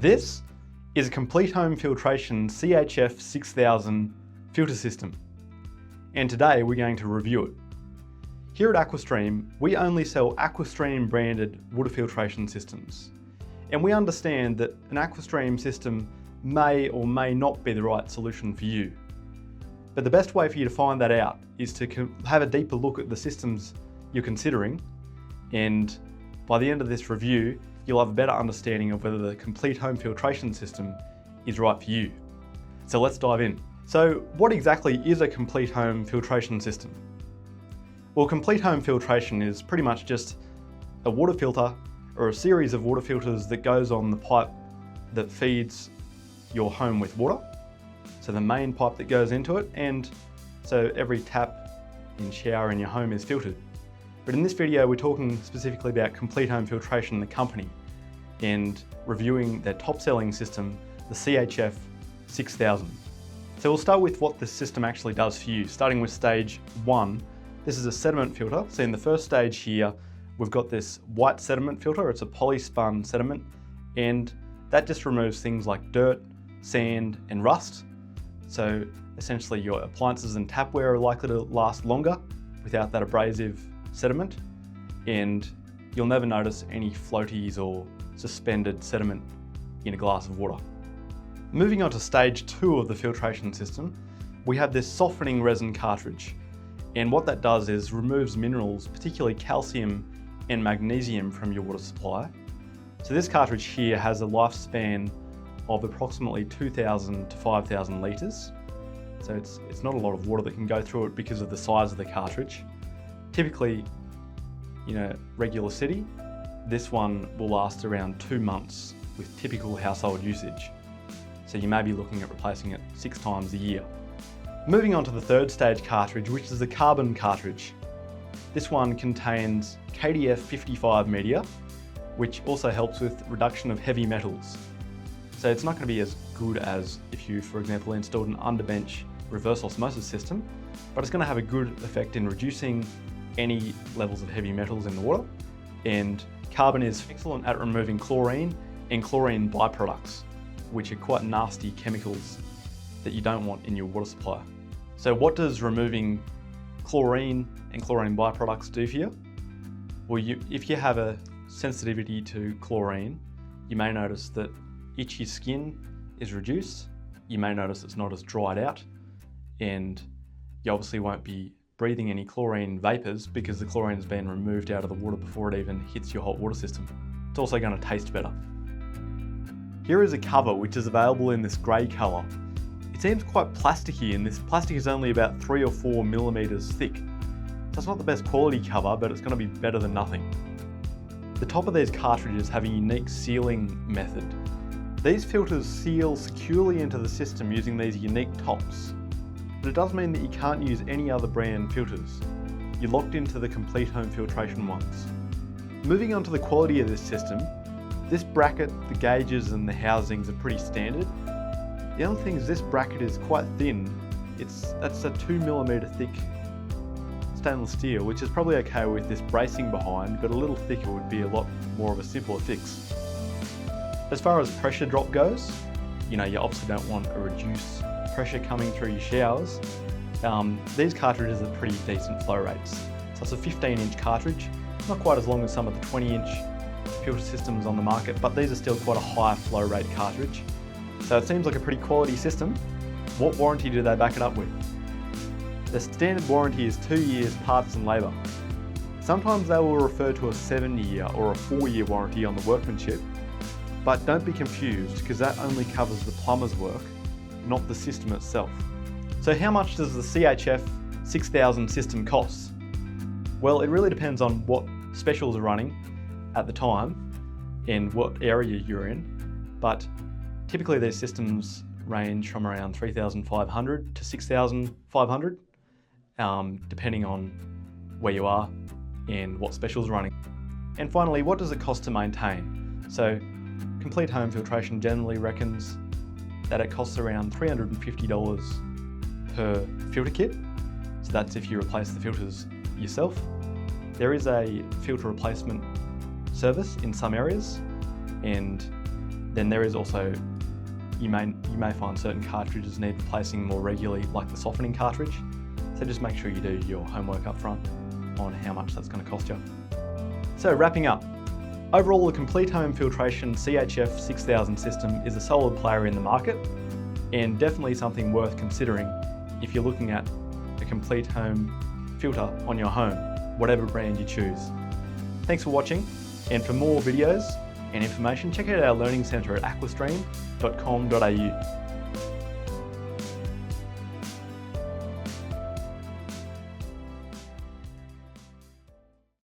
This is a Complete Home Filtration CHF-6000 filter system, and today we're going to review it. Here at Aquastream, we only sell Aquastream branded water filtration systems, and we understand that an Aquastream system may or may not be the right solution for you. But the best way for you to find that out is to have a deeper look at the systems you're considering, and by the end of this review, you'll have a better understanding of whether the Complete Home Filtration system is right for you. So let's dive in. So what exactly is a Complete Home Filtration system? Well, Complete Home Filtration is pretty much just a water filter or a series of water filters that goes on the pipe that feeds your home with water. So the main pipe that goes into it, and so every tap and shower in your home is filtered. But in this video, we're talking specifically about Complete Home Filtration, the company, and reviewing their top-selling system, the CHF-6000. So we'll start with what this system actually does for you, starting with stage 1. This is a sediment filter. So in the first stage here, we've got this white sediment filter. It's a polyspun sediment, and that just removes things like dirt, sand, and rust. So essentially your appliances and tapware are likely to last longer without that abrasive sediment, and you'll never notice any floaties or suspended sediment in a glass of water. Moving on to stage 2 of the filtration system, we have this softening resin cartridge, and what that does is removes minerals, particularly calcium and magnesium, from your water supply. So this cartridge here has a lifespan of approximately 2,000 to 5,000 litres. So it's not a lot of water that can go through it because of the size of the cartridge. Typically, in a regular city, this one will last around 2 months with typical household usage. So you may be looking at replacing it 6 times a year. Moving on to the third stage cartridge, which is the carbon cartridge. This one contains KDF55 media, which also helps with reduction of heavy metals. So it's not going to be as good as if you, for example, installed an underbench reverse osmosis system, but it's going to have a good effect in reducing any levels of heavy metals in the water. And carbon is excellent at removing chlorine and chlorine byproducts, which are quite nasty chemicals that you don't want in your water supply. So what does removing chlorine and chlorine byproducts do for you? Well, if you have a sensitivity to chlorine, you may notice that itchy skin is reduced. You may notice it's not as dried out, and you obviously won't be breathing any chlorine vapours because the chlorine has been removed out of the water before it even hits your hot water system. It's also going to taste better. Here is a cover which is available in this grey colour. It seems quite plasticky, and this plastic is only about 3 or 4 millimetres thick. So it's not the best quality cover, but it's going to be better than nothing. The top of these cartridges have a unique sealing method. These filters seal securely into the system using these unique tops. But it does mean that you can't use any other brand filters. You're locked into the Complete Home Filtration ones. Moving on to the quality of this system, this bracket, the gauges and the housings are pretty standard. The other thing is this bracket is quite thin. That's a 2 millimetre thick stainless steel, which is probably okay with this bracing behind, but a little thicker would be a lot more of a simpler fix. As far as pressure drop goes, you obviously don't want a reduced pressure coming through your showers. These cartridges are pretty decent flow rates. So it's a 15-inch cartridge, not quite as long as some of the 20-inch filter systems on the market, but these are still quite a high flow rate cartridge. So it seems like a pretty quality system. What warranty do they back it up with? The standard warranty is 2 years parts and labour. Sometimes they will refer to a 7-year or a 4-year warranty on the workmanship, but don't be confused because that only covers the plumber's work, not the system itself. So how much does the CHF-6000 system cost? Well, it really depends on what specials are running at the time and what area you're in, but typically these systems range from around 3,500 to 6,500, depending on where you are and what specials are running. And finally, what does it cost to maintain? So Complete Home Filtration generally reckons that it costs around $350 per filter kit. So that's if you replace the filters yourself. There is a filter replacement service in some areas, and then there is also, you may find certain cartridges need replacing more regularly, like the softening cartridge. So just make sure you do your homework up front on how much that's going to cost you. So wrapping up, overall the Complete Home Filtration CHF-6000 system is a solid player in the market and definitely something worth considering if you're looking at a complete home filter on your home, whatever brand you choose. Thanks for watching, and for more videos and information, check out our learning centre at aquastream.com.au.